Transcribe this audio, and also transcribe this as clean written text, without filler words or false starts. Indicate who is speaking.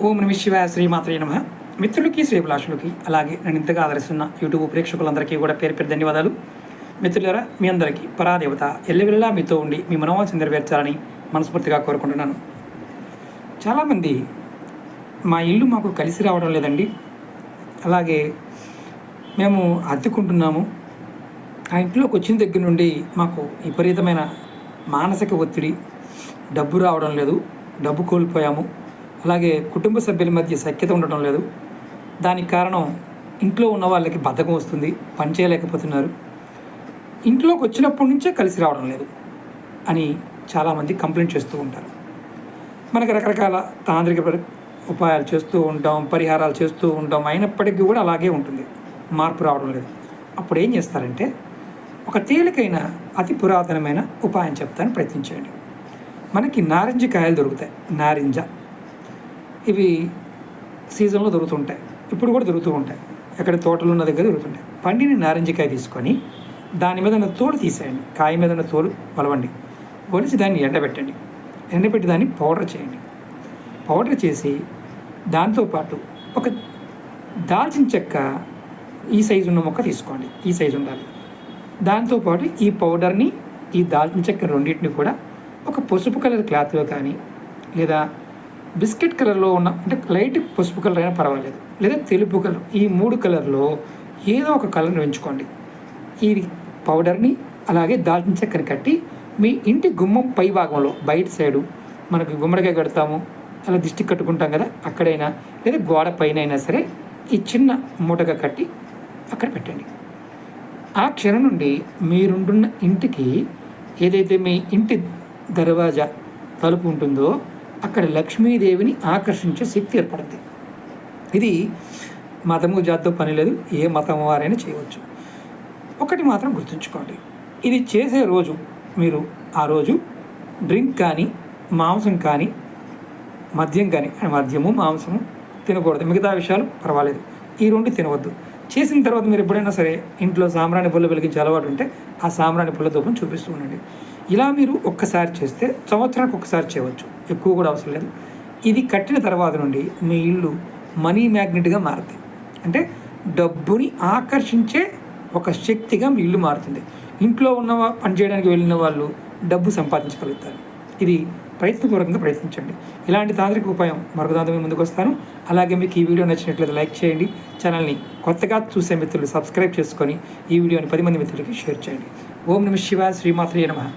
Speaker 1: ఓం నమ శివాయ శ్రీమాత్రే నమ. మిత్రులకి శ్రీభిలాషులకి అలాగే నన్ను ఇంతగా ఆదరిస్తున్న యూట్యూబ్ ప్రేక్షకులందరికీ కూడా పేరు పేరు ధన్యవాదాలు. మిత్రులారా, మీ అందరికీ పరాదేవత ఎల్లవెల్లా మీతో ఉండి మీ మనోవాంఛ నెరవేర్చాలని మనస్ఫూర్తిగా కోరుకుంటున్నాను. చాలామంది మా ఇల్లు మాకు కలిసి రావడం లేదండి, అలాగే మేము అద్దెకుంటున్నాము, ఆ ఇంట్లోకి వచ్చిన దగ్గర నుండి మాకు విపరీతమైన మానసిక ఒత్తిడి, డబ్బు రావడం లేదు, డబ్బు కోల్పోయాము, అలాగే కుటుంబ సభ్యుల మధ్య సఖ్యత ఉండటం లేదు, దానికి కారణం ఇంట్లో ఉన్న వాళ్ళకి బద్ధకం వస్తుంది, పని చేయలేకపోతున్నారు, ఇంట్లోకి వచ్చినప్పటి నుంచే కలిసి రావడం లేదు అని చాలామంది కంప్లైంట్ చేస్తూ ఉంటారు. మనకి రకరకాల తాంత్రిక ఉపాయాలు చేస్తూ ఉంటాం, పరిహారాలు చేస్తూ ఉంటాం, అయినప్పటికీ కూడా అలాగే ఉంటుంది, మార్పు రావడం లేదు. అప్పుడు ఏం చేస్తారంటే ఒక తేలికైన అతి పురాతనమైన ఉపాయం చెప్తాను, ప్రయత్నించండి. మనకి నారింజ కాయలు దొరుకుతాయి, నారింజ, ఇవి సీజన్లో దొరుకుతుంటాయి, ఇప్పుడు కూడా దొరుకుతూ ఉంటాయి, ఎక్కడ తోటలు ఉన్న దగ్గర దొరుకుతుంటాయి. పండిన నారింజకాయ తీసుకొని దాని మీద ఉన్న తోలు తీసేయండి, కాయ మీద ఉన్న తోలు వలవండి, వలిచి దాన్ని ఎండబెట్టండి, ఎండబెట్టి దాన్ని పౌడర్ చేయండి. పౌడర్ చేసి దాంతోపాటు ఒక దాల్చిన చెక్క ఈ సైజు ఉన్న మొక్క తీసుకోండి, ఈ సైజు ఉండాలి. దాంతోపాటు ఈ పౌడర్ని, ఈ దాల్చిన చెక్క రెండింటిని కూడా ఒక పసుపు కలర్ క్లాత్లో కానీ, లేదా బిస్కెట్ కలర్లో ఉన్న, అంటే లైట్ పసుపు కలర్ అయినా పర్వాలేదు, లేదా తెలుపు కలర్, ఈ 3 కలర్లో ఏదో ఒక కలర్ని ఎంచుకోండి. ఈ పౌడర్ని అలాగే దాల్చిన చెక్కని కట్టి మీ ఇంటి గుమ్మం పై భాగంలో, బయట సైడు మనకి గుమ్మడికాయ కడతాము, అలా దిష్టి కట్టుకుంటాం కదా, అక్కడైనా లేదా గోడ పైన అయినా సరే ఈ చిన్న మూటగా కట్టి అక్కడ పెట్టండి. ఆ క్షణం నుండి మీరుంటున్న ఇంటికి, ఏదైతే మీ ఇంటి దర్వాజా తలుపు ఉంటుందో అక్కడ లక్ష్మీదేవిని ఆకర్షించే శక్తి ఏర్పడుతుంది. ఇది మతము జాతితో పని లేదు, ఏ మతం వారైనా చేయవచ్చు. ఒకటి మాత్రం గుర్తుంచుకోండి, ఇది చేసే రోజు మీరు ఆ రోజు డ్రింక్ కానీ, మాంసం కానీ, మద్యం కానీ, మద్యము మాంసము తినకూడదు, మిగతా విషయాలు పర్వాలేదు, ఈ 2 తినవద్దు. చేసిన తర్వాత మీరు ఎప్పుడైనా సరే ఇంట్లో సాంబ్రాణి పుల్ల వెలిగించే అలవాటు ఉంటే ఆ సాంబ్రాణి పుల్ల ధూపం చూపిస్తూ ఉండండి. ఇలా మీరు ఒక్కసారి చేస్తే సంవత్సరానికి ఒకసారి చేయవచ్చు, ఎక్కువ కూడా అవసరం లేదు. ఇది కట్టిన తర్వాత నుండి మీ ఇల్లు మనీ మ్యాగ్నెట్గా మారుతుంది, అంటే డబ్బుని ఆకర్షించే ఒక శక్తిగా మీ ఇల్లు మారుతుంది. ఇంట్లో ఉన్న పని చేయడానికి వెళ్ళిన వాళ్ళు డబ్బు సంపాదించగలుగుతారు. ఇది ప్రయత్నపూర్వకంగా ప్రయత్నించండి. ఇలాంటి తాంత్రిక ఉపాయం మరొక దాంతో మేము ముందుకు వస్తాను. అలాగే మీకు ఈ వీడియో నచ్చినట్లయితే లైక్ చేయండి, ఛానల్ని కొత్తగా చూసే మిత్రులు సబ్స్క్రైబ్ చేసుకొని ఈ వీడియోని 10 మంది మిత్రులకి షేర్ చేయండి. ఓం నమ శివాయ శ్రీమాత్రే నమః.